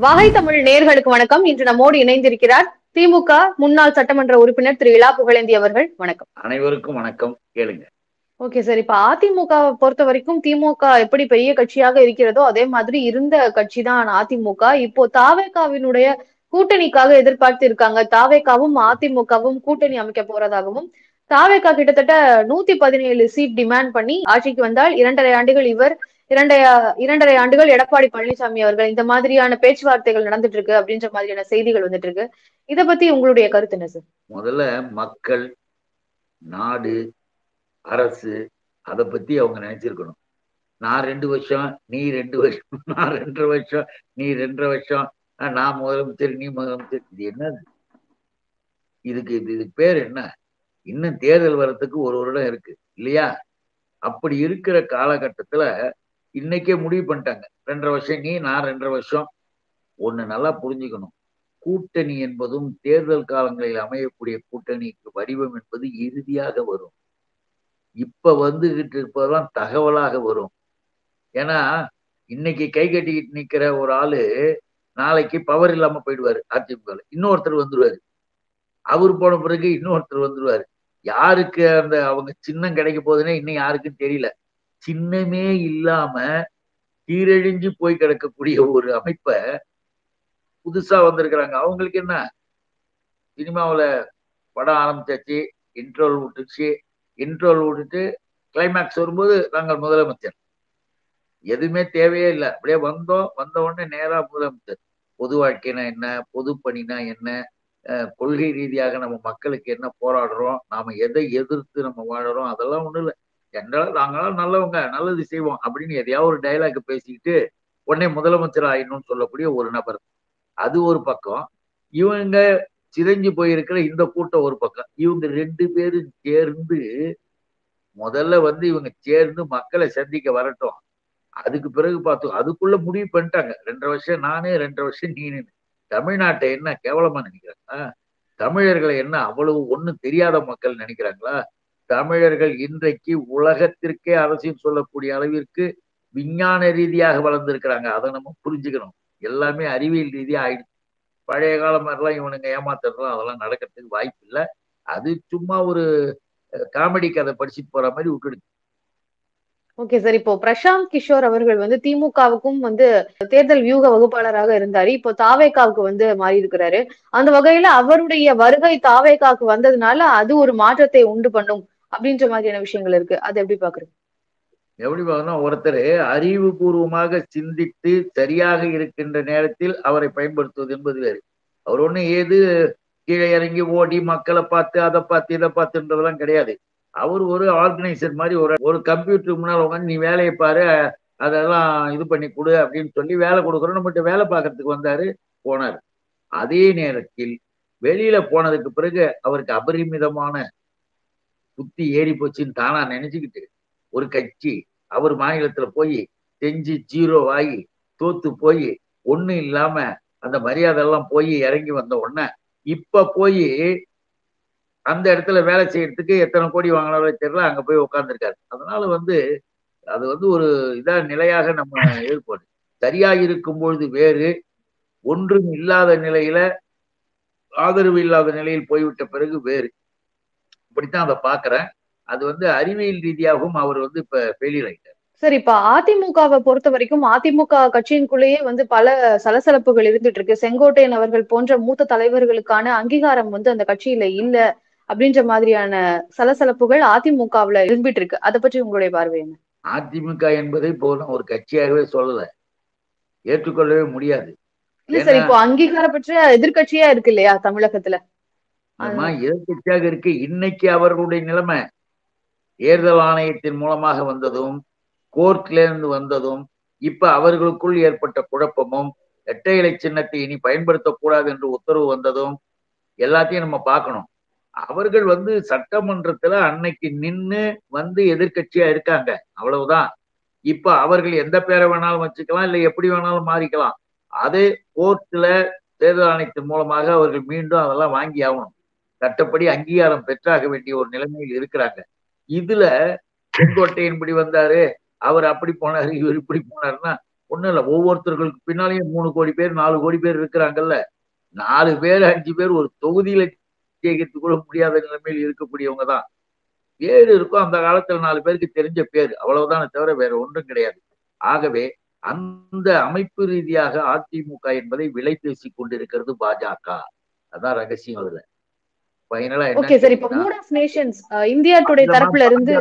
வாகை தமிழ் நேயர்களுக்கு வணக்கம். இன்று நம்மோடு இணைந்திருக்கிறார் திமுக முன்னாள் சட்டமன்ற உறுப்பினர் திரு இலா புகழேந்தி அவர்கள். வணக்கம். அனைவருக்கும் வணக்கம். கேளுங்க. ஓகே சார், இப்ப அதிமுகவை பொறுத்த வரைக்கும் திமுக எப்படி பெரிய கட்சியாக இருக்கிறதோ அதே மாதிரி இருந்த கட்சி தான் அதிமுக. இப்போ தாவேகாவினுடைய கூட்டணிக்காக எதிர்பார்த்து இருக்காங்க. தாவேகாவும் அதிமுகவும் கூட்டணி அமைக்க போறதாகவும், தாவேகா கிட்டத்தட்ட 117 சீட் டிமாண்ட் பண்ணி ஆட்சிக்கு வந்தால் 2.5 ஆண்டுகள் இவர், 2.5 ஆண்டுகள் எடப்பாடி பழனிசாமி அவர்கள், இந்த மாதிரியான பேச்சுவார்த்தைகள் நடந்துட்டு இருக்கு அப்படின்ற மாதிரியான செய்திகள் வந்துட்டு இருக்கு. இத பத்தி உங்களுடைய கருத்து என்ன சார்? முதல்ல மக்கள், நாடு, அரசு அதை பத்தி அவங்க நினைச்சிருக்கணும். நான் 2 வருஷம், நீ 2 வருஷம், நான் 2.5 வருஷம், நீ 2.5 வருஷம், நான் முதலமைச்சர், நீ முதலமைச்சர், இது என்னது? இதுக்கு பேர் என்ன? இன்னும் தேர்தல் வர்றதுக்கு 1 வருடம் இருக்கு இல்லையா? அப்படி இருக்கிற காலகட்டத்துல இன்னைக்கே முடிவு பண்ணிட்டாங்க. 2.5 வருஷம் நீ, நான் 2.5 வருஷம். ஒண்ணு நல்லா புரிஞ்சுக்கணும். கூட்டணி என்பதும் தேர்தல் காலங்களில் அமையக்கூடிய கூட்டணிக்கு வடிவம் என்பது இறுதியாக வரும். இப்ப வந்துகிட்டு இருப்பதெல்லாம் தகவலாக வரும். ஏன்னா இன்னைக்கு கை கட்டிக்கிட்டு நிக்கிற ஒரு ஆளு நாளைக்கு பவர் இல்லாம போயிடுவாரு. அதிமுக இன்னொருத்தர் வந்துருவாரு. அவர் போன பிறகு இன்னொருத்தர் வந்துருவாரு. யாருக்கு அந்த அவங்க சின்னம் கிடைக்க போகுதுன்னே இன்னும் யாருக்கும் தெரியல. சின்னமே இல்லாம சீரழிஞ்சு போய் கிடக்கக்கூடிய ஒரு அமைப்பை புதுசா வந்திருக்கிறாங்க. அவங்களுக்கு என்ன, சினிமாவில் படம் ஆரம்பிச்சாச்சு, இன்ட்ரோல் விட்டுச்சு, இன்ட்ரோல் விட்டுட்டு கிளைமேக்ஸ் வரும்போது நாங்கள் முதலமைச்சர். எதுவுமே தேவையே இல்லை. அப்படியே வந்த உடனே நேரா முதலமைச்சர். பொது வாழ்க்கைனா என்ன, பொது பணினா என்ன, கொள்கை ரீதியாக நம்ம மக்களுக்கு என்ன போராடுறோம், நாம எதை எதிர்த்து நம்ம வாழறோம், அதெல்லாம் ஒண்ணும் இல்லை. என்றால் நாங்களாம் நல்லவங்க, நல்லது செய்வோம் அப்படின்னு எதையாவது ஒரு டைலாக் பேசிக்கிட்டு உடனே முதலமைச்சர் ஆயிடணும்னு சொல்லக்கூடிய ஒரு நபர். அது ஒரு பக்கம். இவங்க சிதைஞ்சு போயிருக்கிற இந்த கூட்டம் ஒரு பக்கம். இவங்க 2 பேரும் சேர்ந்து முதல்ல இவங்க சேர்ந்து மக்களை சந்திக்க வரட்டும். அதுக்கு பிறகு பார்த்தோம். அதுக்குள்ள முடிவு பண்ணிட்டாங்க. 2.5 வருஷம் நானு, 2.5 வருஷம் நீனு. தமிழ்நாட்டை என்ன கேவலமா நினைக்கிறாங்களா? தமிழர்களை என்ன அவ்வளவு ஒண்ணும் தெரியாத மக்கள் நினைக்கிறாங்களா? தமிழர்கள் இன்றைக்கு உலகத்திற்கே அரசியல் சொல்லக்கூடிய அளவிற்கு விஞ்ஞான ரீதியாக வளர்ந்திருக்கிறாங்க. அதை நம்ம புரிஞ்சுக்கணும். எல்லாமே அறிவியல் ரீதியா ஆயிடுச்சு. பழைய காலம் மாதிரிலாம் இவனுங்க ஏமாத்துறதுலாம் அதெல்லாம் நடக்கிறதுக்கு வாய்ப்பு இல்லை. அது சும்மா ஒரு காமெடி கதை படிச்சுட்டு போற மாதிரி விட்டுடுச்சு. ஓகே சார், இப்போ பிரசாந்த் கிஷோர் அவர்கள் திமுகவுக்கும் தேர்தல் வியூக வகுப்பாளராக இருந்தாரு. இப்போ தாவேகாவுக்கு மாறி இருக்கிறாரு. அந்த வகையில அவருடைய வருகை தாவேகாவுக்கு வந்ததுனால அது ஒரு மாற்றத்தை உண்டு பண்ணும் அப்படின்ற மாதிரியான விஷயங்கள் இருக்கு. அதை எப்படி பாக்குறீங்க? எப்படி பார்க்கணும், ஒருத்தர் அறிவுபூர்வமாக சிந்தித்து சரியாக இருக்கின்ற நேரத்தில் அவரை பயன்படுத்துவது என்பது வேறு. அவர் ஒண்ணு ஏது கீழே இறங்கி ஓடி மக்களை பார்த்து அதை பார்த்து இதை பார்த்துன்றதெல்லாம் கிடையாது. அவர் ஒரு ஆர்கனைசர் மாதிரி ஒரு கம்ப்யூட்டருக்கு முன்னால் உட்காந்து நீ வேலையை பாரு, அதெல்லாம் இது பண்ணி கொடு அப்படின்னு சொல்லி வேலை கொடுக்குறோம். நம்மகிட்ட வேலை பார்க்கறதுக்கு வந்தாரு, போனார். அதே நேரத்தில் வெளியில போனதுக்கு பிறகு அவருக்கு அபரிமிதமான புத்தி ஏறி போச்சுன்னு தானா நினைச்சுக்கிட்டு ஒரு கட்சி அவர் மாநிலத்துல போய் செஞ்சு 0 ஆகி தோத்து போய் ஒண்ணும் இல்லாம அந்த மரியாதை எல்லாம் போய் இறங்கி வந்த உடனே இப்ப போய் அந்த இடத்துல வேலை செய்யறதுக்கு எத்தனை கோடி வாங்கினாரோ தெரியல, அங்க போய் உட்கார்ந்துருக்காரு. அதனால அது ஒரு இதா நிலையாக நம்ம ஏற்படும். சரியா இருக்கும் பொழுது வேறு, ஒன்றும் இல்லாத நிலையில, ஆதரவு இல்லாத நிலையில் போய்விட்ட பிறகு வேறு. இப்படித்தான் அதை பாக்குறேன். அது அறிவியல் ரீதியாகவும் அவர் இப்ப ஃபெயிலியர் ஆயிட்டார். சரி, இப்ப அதிமுகவை பொறுத்த வரைக்கும் அதிமுக கட்சியின்குள்ளேயே பல சலசலப்புகள் இருந்துட்டு இருக்கு. செங்கோட்டையன் அவர்கள் போன்ற மூத்த தலைவர்களுக்கான அங்கீகாரம் அந்த கட்சியில இல்ல அப்படின்ற மாதிரியான சலசலப்புகள் அதிமுகவுல இருந்துட்டு இருக்கு. அதை பற்றி உங்களுடைய பார்வை என்ன? அதிமுக என்பதை போல ஒரு கட்சியாகவே சொல்லல, ஏற்றுக்கொள்ளவே முடியாது. இல்ல சார், இப்போ அங்கீகாரம் பெற்ற எதிர்கட்சியா இருக்கு இல்லையா தமிழகத்துல? எதிர்கட்சியாக இருக்கு. இன்னைக்கு அவர்களுடைய நிலைமை தேர்தல் ஆணையத்தின் மூலமாக வந்ததும், கோர்ட்ல இருந்து வந்ததும், இப்ப அவர்களுக்குள் ஏற்பட்ட குழப்பமும், இரட்டை இலை சின்னத்தை இனி பயன்படுத்தக்கூடாது என்று உத்தரவு வந்ததும் எல்லாத்தையும் நம்ம பார்க்கணும். அவர்கள் சட்டமன்றத்துல அன்னைக்கு நின்று எதிர்கட்சியா இருக்காங்க, அவ்வளவுதான். இப்ப அவர்கள் எந்த பேரை வேணாலும் வச்சுக்கலாம், இல்லை எப்படி வேணாலும் மாறிக்கலாம். அது கோர்ட்ல தேர்தல் ஆணையத்தின் மூலமாக அவர்கள் மீண்டும் அதெல்லாம் வாங்கி ஆகணும். சட்டப்படி அங்கீகாரம் பெற்றாக வேண்டிய ஒரு நிலைமையில் இருக்கிறாங்க. இதுல செங்கோட்டையன் இப்படி வந்தாரு, அவர் அப்படி போனாரு, இவர் இப்படி போனாருன்னா ஒண்ணும் இல்ல, ஒவ்வொருத்தர்களுக்கு பின்னாலேயும் 3 கோடி பேர் 4 கோடி பேர் இருக்கிறாங்கல்ல. 4 பேர் 5 பேர் ஒரு தொகுதியில ஜெயிக்கிறதுக்கு கூட முடியாத நிலைமையில் இருக்கக்கூடியவங்க தான். பேர் இருக்கும், அந்த காலத்துல 4 பேருக்கு தெரிஞ்ச பேர், அவ்வளவுதானே தவிர வேற ஒன்றும் கிடையாது. ஆகவே அந்த அமைப்பு ரீதியாக அதிமுக என்பதை விலை பேசிக் கொண்டிருக்கிறது பாஜக. அதான் ரகசியம் அதுல. ஃபைனலா ஓகே என்னன்னு சார். இப்ப கேட்டீங்கன்னா, mood of nations India today அதெல்லாம் தரப்புல இருந்து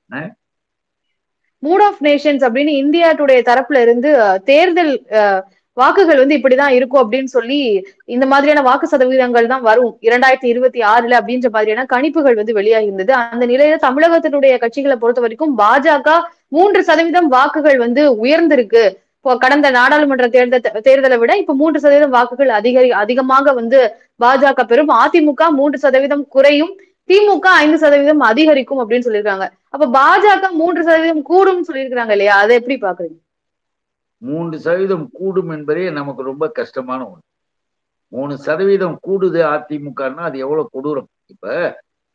பாஜக மூட் ஆஃப் நேஷன்ஸ் அப்படின்னு இந்தியா டுடே தரப்புல இருந்து தேர்தல் வாக்குகள் வந்து இப்படிதான் இருக்கும் அப்படின்னு சொல்லி இந்த மாதிரியான வாக்கு சதவீதங்கள் தான் வரும் 2026 அப்படின்ற மாதிரியான கணிப்புகள் வந்து வெளியாகி இருந்தது. அந்த நிலையில தமிழகத்தினுடைய கட்சிகளை பொறுத்த வரைக்கும் பாஜக 3% வாக்குகள் வந்து உயர்ந்திருக்கு. இப்போ கடந்த நாடாளுமன்ற தேர்தலை விட இப்ப 3% வாக்குகள் அதிகமாக வந்து பாஜக பெறும். அதிமுக 3% குறையும், திமுக 5% அதிகரிக்கும் அப்படின்னு சொல்லியிருக்காங்க. அப்ப பாஜக 3% கூடும் சொல்லியிருக்காங்க இல்லையா, அதை எப்படி பாக்குறீங்க? 3% கூடும் என்பதே நமக்கு ரொம்ப கஷ்டமான ஒண்ணு. 3% கூடுது அதிமுகன்னா அது எவ்வளவு கொடூரம். இப்ப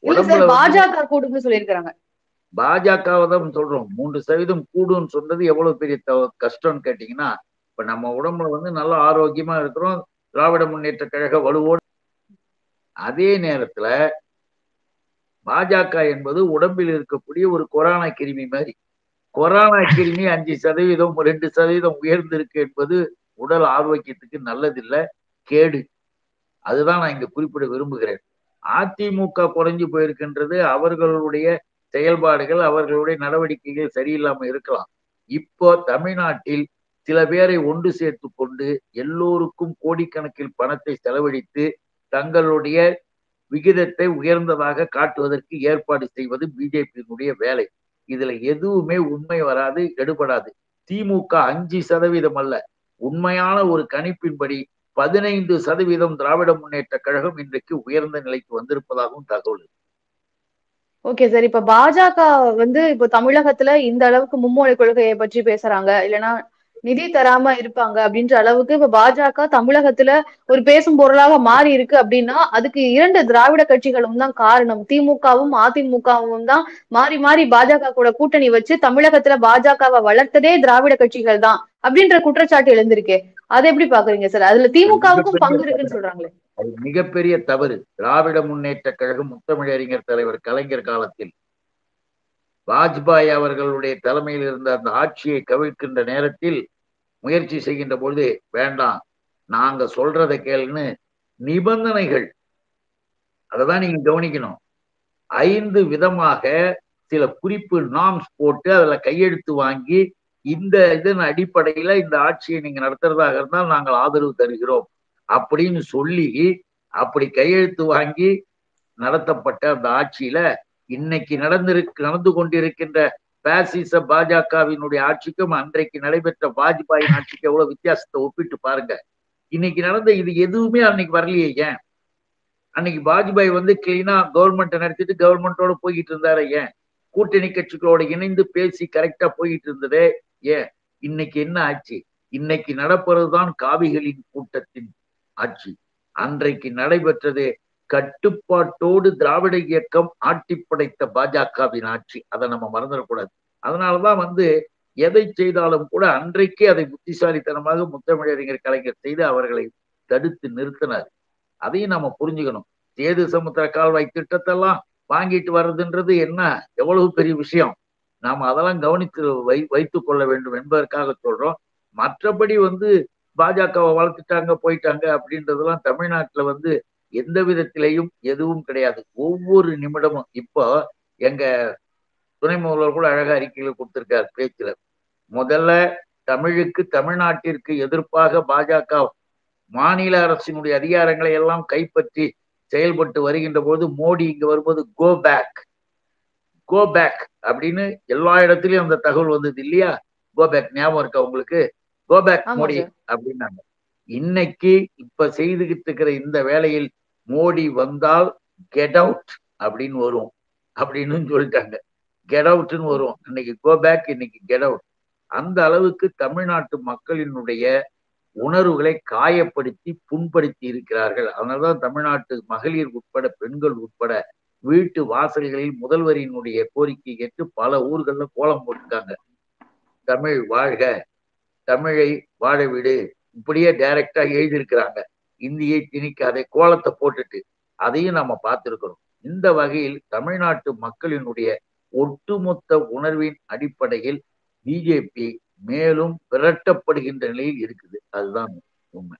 இல்ல சார், உடம்புல வந்து பாஜக கூடும்னு சொல்லியிருக்காங்க. பாஜகவை தான் சொல்றோம். 3% கூடுன்னு சொன்னது எவ்வளவு பெரிய கஷ்டம்னு கேட்டீங்கன்னா, இப்ப நம்ம உடம்புல வந்து நல்ல ஆரோக்கியமா இருக்கிறோம், திராவிட முன்னேற்ற கழக வலுவோடு. அதே நேரத்துல பாஜக என்பது உடம்பில் இருக்கக்கூடிய ஒரு கொரோனா கிருமி மாதிரி. கொரோனா கிருமி 5%, 2% உயர்ந்திருக்கு என்பது உடல் ஆரோக்கியத்துக்கு நல்லதில்லை, கேடு. அதுதான் நான் இங்க குறிப்பிட விரும்புகிறேன். அதிமுக குறைஞ்சு போயிருக்கின்றது, அவர்களுடைய செயல்பாடுகள், அவர்களுடைய நடவடிக்கைகள் சரியில்லாம இருக்கலாம். இப்போ தமிழ்நாட்டில் சில பேரை ஒன்று சேர்த்து கொண்டு எல்லோருக்கும் கோடிக்கணக்கில் பணத்தை செலவழித்து தங்களுடைய விகிதத்தை உயர்ந்ததாக காட்டுவதற்கு ஏற்பாடு செய்வது பிஜேபியினுடைய வேலை. இதுல எதுவுமே உண்மை வராது, எடுபடாது. திமுக 5% அல்ல, உண்மையான ஒரு கணிப்பின்படி 15% திராவிட முன்னேற்ற கழகம் இன்றைக்கு உயர்ந்த நிலைக்கு வந்திருப்பதாகவும் தகவல். Okay sir. இப்ப பாஜக வந்து இப்போ தமிழகத்துல இந்த அளவுக்கு மும்மொழி கொள்கையை பற்றி பேசுறாங்க, இல்லைன்னா நிதி தராம இருப்பாங்க அப்படின்ற அளவுக்கு இப்ப பாஜக தமிழகத்துல ஒரு பேசும் பொருளாக மாறி இருக்கு அப்படின்னா அதுக்கு 2 திராவிட கட்சிகளும் தான் காரணம். திமுகவும் அதிமுகவும் தான் மாறி மாறி பாஜக கூட கூட்டணி வச்சு தமிழகத்துல பாஜகவை வளர்த்ததே திராவிட கட்சிகள் தான் அப்படின்ற குற்றச்சாட்டு எழுந்திருக்கே, அதை எப்படி பாக்குறீங்க சார்? அதுல திமுகவுக்கும் பங்கு இருக்குன்னு சொல்றாங்களே. அது மிகப்பெரிய தவறு. திராவிட முன்னேற்ற கழகம் முத்தமிழறிஞர் தலைவர் கலைஞர் காலத்தில் வாஜ்பாய் அவர்களுடைய தலைமையில் இருந்த அந்த ஆட்சியை கவிழ்க்கின்ற நேரத்தில் முயற்சி செய்கின்ற பொழுது, வேண்டாம் நாங்க சொல்றதை கேளுன்னு நிபந்தனைகள், அததான் நீங்க கவனிக்கணும். 5 விதமாக சில குறிப்பு நாம்ஸ் போட்டு அதுல கையெழுத்து வாங்கி, இந்த இதன் அடிப்படையில இந்த ஆட்சியை நீங்க நடத்துறதாக இருந்தால் நாங்கள் ஆதரவு தருகிறோம் அப்படின்னு சொல்லி, அப்படி கையெழுத்து வாங்கி நடத்தப்பட்ட அந்த ஆட்சியில இன்னைக்கு நடந்து கொண்டிருக்கின்ற பாசிச பாஜகவினுடைய ஆட்சிக்கும் அன்றைக்கு நடைபெற்ற வாஜ்பாயின் ஆட்சிக்கு எவ்வளவு வித்தியாசத்தை ஒப்பிட்டு பாருங்க. இன்னைக்கு நடந்த இது எதுவுமே அன்னைக்கு வரலையே. ஏன் அன்னைக்கு வாஜ்பாய் வந்து கிளீனா கவர்மெண்ட் நடத்திட்டு கவர்மெண்டோட போய்கிட்டு இருந்தாரு? ஏன் கூட்டணி கட்சிகளோட இணைந்து பேசி கரெக்டா போயிட்டு இருந்ததே? ஏன் இன்னைக்கு என்ன ஆச்சு? இன்னைக்கு நடப்பதுதான் காவிகளின் கூட்டத்தின் ஆட்சி. அன்றைக்கு நடைபெற்றது கட்டுப்பாட்டோடு திராவிட இயக்கம் ஆட்டி படைத்த பாஜகவின் ஆட்சி. அதை நம்ம மறந்துடக்கூடாது. அதனாலதான் வந்து எதை செய்தாலும் கூட அன்றைக்கே அதை புத்திசாலித்தனமாக முத்தமிழறிஞர் கலைஞர் செய்து அவர்களை தடுத்து நிறுத்தினார். அதையும் நம்ம புரிஞ்சுக்கணும். சேது சமுத்திர கால்வாய் திட்டத்தெல்லாம் வாங்கிட்டு வர்றதுன்றது என்ன எவ்வளவு பெரிய விஷயம். நாம அதெல்லாம் கவனித்து வைத்துக் கொள்ள வேண்டும் என்பதற்காக சொல்றோம். மற்றபடி வந்து பாஜகவை வளர்த்துட்டாங்க போயிட்டாங்க அப்படின்றதெல்லாம் தமிழ்நாட்டுல வந்து எந்த விதத்திலையும் எதுவும் கிடையாது. ஒவ்வொரு நிமிடமும் இப்போ எங்க துணை முதல்வர் கூட அழகா அறிக்கையில கொடுத்திருக்காரு பேச்சுல. முதல்ல தமிழுக்கு தமிழ்நாட்டிற்கு எதிர்ப்பாக பாஜக மாநில அரசினுடைய அதிகாரங்களை எல்லாம் கைப்பற்றி செயல்பட்டு வருகின்ற போது மோடி இங்க வரும்போது கோ பேக் அப்படின்னு எல்லா இடத்துலயும் அந்த தகவல் வந்தது இல்லையா? கோ பேக் ஞாபகம் இருக்கா உங்களுக்கு? கோ பேக் மோடி அப்படின்னாங்க. இன்னைக்கு இப்ப செய்துகிட்டு இருக்கிற இந்த வேலையில் மோடி வந்தால் கெட் அவுட் அப்படின்னு வரும் அப்படின்னு சொல்லிட்டாங்க. கெட் அவுட்னு வரும். இன்னைக்கு கோ பேக், இன்னைக்கு கெட் அவுட். அந்த அளவுக்கு தமிழ்நாட்டு மக்களினுடைய உணர்வுகளை காயப்படுத்தி புண்படுத்தி இருக்கிறார்கள். அதனால்தான் தமிழ்நாட்டு மகளிர் உட்பட பெண்கள் உட்பட வீட்டு வாசல்களில் முதல்வரினுடைய கோரிக்கை கேட்டு பல ஊர்கள்ல கோலம் போட்டிருக்காங்க. தமிழ் வாழ்க, தமிழை வாழ விடு, இப்படியே டைரக்டா எழுதியிருக்கிறாங்க. இந்தியை திணிக்காதே கோலத்தை போட்டுட்டு அதையும் நம்ம பார்த்திருக்கிறோம். இந்த வகையில் தமிழ்நாட்டு மக்களினுடைய ஒட்டுமொத்த உணர்வின் அடிப்படையில் பிஜேபி மேலும் விரட்டப்படுகின்ற நிலையில் இருக்குது. அதுதான் உண்மை.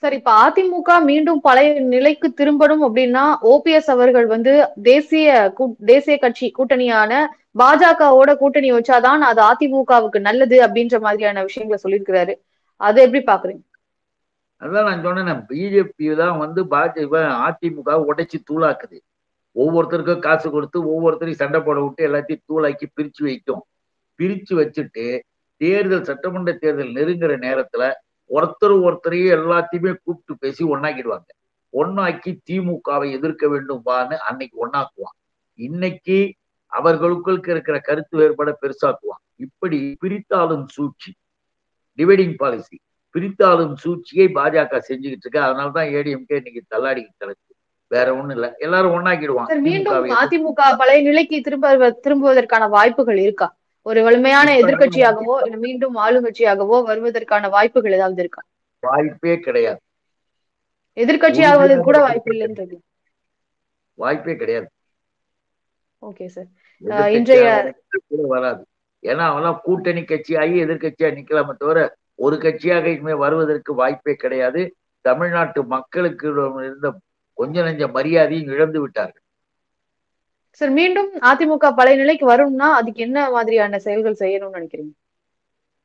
சார், இப்ப அதிமுக மீண்டும் பழைய நிலைக்கு திரும்பணும் அப்படின்னா ஓபிஎஸ் அவர்கள் வந்து தேசிய கட்சி கூட்டணியான பாஜகவோட கூட்டணி வச்சாதான் அது அதிமுகவுக்கு நல்லது அப்படின்ற மாதிரியான விஷயங்களை சொல்லியிருக்கிறாரு. அதை எப்படி பாக்குறீங்க? அதான் நான் சொன்னேன், பிஜேபி தான் வந்து அதிமுக உடைச்சு தூளாக்குது. ஒவ்வொருத்தருக்கும் காசு கொடுத்து ஒவ்வொருத்தரையும் சண்டை போட விட்டு எல்லாத்தையும் தூளாக்கி பிரிச்சு வைக்கும். பிரிச்சு வச்சுட்டு சட்டமன்ற தேர்தல் நெருங்குற நேரத்துல ஒருத்தரையும் எல்லாத்தையுமே கூப்பிட்டு பேசி ஒன்னாக்கிடுவாங்க. ஒன்னாக்கி திமுகவை எதிர்க்க வேண்டும் வான்னு அன்னைக்கு ஒன்னாக்குவான். இன்னைக்கு அவர்களுக்குள் இருக்கிற கருத்து வேறுபாட பெருசாக்குவான். இப்படி பிரித்தாளும் சூழ்ச்சி, டிவைடிங் பாலிசி, பிரித்தாளும் சூழ்ச்சியை பாஜக செஞ்சுக்கிட்டு இருக்கு. அதனாலதான் ஏடிஎம்கே இன்னைக்கு தள்ளாடிக்கிட்டு கிடக்கு. வேற ஒண்ணும் இல்ல, எல்லாரும் ஒன்னாக்கிடுவாங்க. மீண்டும் அதிமுக பழைய நிலைக்கு திரும்புவதற்கான வாய்ப்புகள் இருக்கா? ஒரு வலிமையான எதிர்கட்சியாகவோ இல்ல மீண்டும் ஆளுங்கட்சியாகவோ வருவதற்கான வாய்ப்புகள் ஏதாவது இருக்கா? வாய்ப்பே கிடையாது. எதிர்கட்சியாவது கூட வாய்ப்பு இல்லைன்றது வாய்ப்பே கிடையாது. ஓகே சார், இன்றைய கூட வராது. ஏன்னா அவெல்லாம் கூட்டணி கட்சியாகி எதிர்கட்சியா நிக்கலாமே தவிர ஒரு கட்சியாக இனிமே வருவதற்கு வாய்ப்பே கிடையாது. தமிழ்நாட்டு மக்களுக்கு இருந்த கொஞ்ச நெஞ்ச மரியாதையும் இழந்து விட்டார்கள். சார், மீண்டும் அதிமுக பழைய நிலைக்கு வரும்னா அதுக்கு என்ன மாதிரியான செயல்கள் செய்யணும்னு நினைக்கிறீங்க?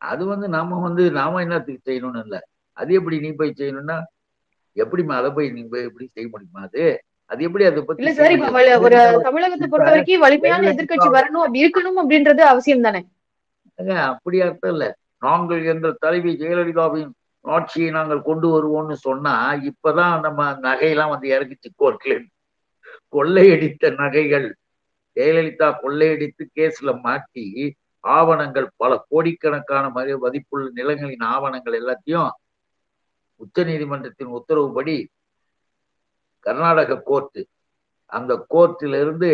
அது வந்து நாம என்னத்துக்கு செய்யணும்னு இல்ல, அது எப்படி நீ போய் செய்யணும்னா எப்படிமா அதை போய் நீ போய் எப்படி செய்ய முடியுமா? அது எப்படி அதை பத்தி இல்ல சார், இப்ப ஒரு தமிழகத்தை பொறுத்த வரைக்கும் வலிமையான எதிர்கட்சி வரணும், அப்படி இருக்கணும் அப்படின்றது அவசியம் தானே? அப்படி அர்த்தம் இல்ல. நாங்கள் என்ற தலைவி ஜெயலலிதாவின் ஆட்சியை நாங்கள் கொண்டு வருவோம்னு சொன்னா இப்பதான் நம்ம நகையெல்லாம் வந்து இறக்கிச்சு கோர்ட்ல. கொள்ளையடித்த நகைகள், ஜெயலலிதா கொள்ளையடித்து கேஸ்ல மாட்டி ஆவணங்கள், பல கோடிக்கணக்கான மதிப்புள்ள நிலங்களின் ஆவணங்கள் எல்லாத்தையும் உச்ச நீதிமன்றத்தின் உத்தரவுப்படி கர்நாடக கோர்ட்டு, அந்த கோர்ட்டில இருந்து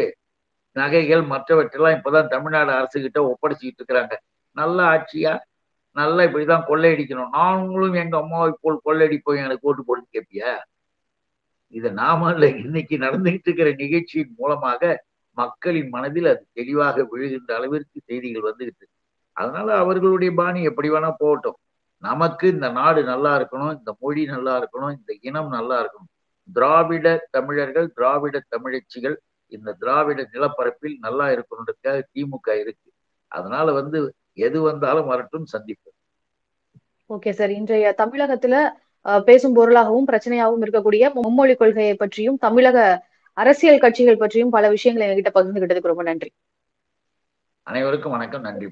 நகைகள் மற்றவற்றெல்லாம் இப்பதான் தமிழ்நாடு அரசு கிட்ட ஒப்படைச்சிக்கிட்டு இருக்கிறாங்க. நல்ல ஆட்சியா? நல்லா இப்படிதான் கொள்ளையடிக்கணும், நாங்களும் எங்க அம்மாவை போல் கொள்ளையடிப்போம், எனக்கு ஓட்டு போட்டு கேட்பியா? இது நாம இல்ல, இன்னைக்கு நடந்துகிட்டு இருக்கிற நிகழ்ச்சியின் மூலமாக மக்களின் மனதில் அது தெளிவாக விழுகின்ற அளவிற்கு செய்திகள் வந்துகிட்டு. அதனால அவர்களுடைய பாணி எப்படி வேணா போகட்டும். நமக்கு இந்த நாடு நல்லா இருக்கணும், இந்த மொழி நல்லா இருக்கணும், இந்த இனம் நல்லா இருக்கணும். திராவிட தமிழர்கள், திராவிட தமிழச்சிகள் இந்த திராவிட நிலப்பரப்பில் நல்லா இருக்கணுன்றதுக்காக திமுக இருக்கு. அதனால வந்து எது வந்தாலும் வரட்டும், சந்திப்போம். ஓகே சார், இன்றைய தமிழகத்துல பேசும் பொருளாகவும் பிரச்சனையாகவும் இருக்கக்கூடிய மும்மொழி கொள்கையை பற்றியும் தமிழக அரசியல் கட்சிகள் பற்றியும் பல விஷயங்களை என்கிட்ட பகிர்ந்துகிட்டதுக்கு ரொம்ப நன்றி. அனைவருக்கும் வணக்கம், நன்றி.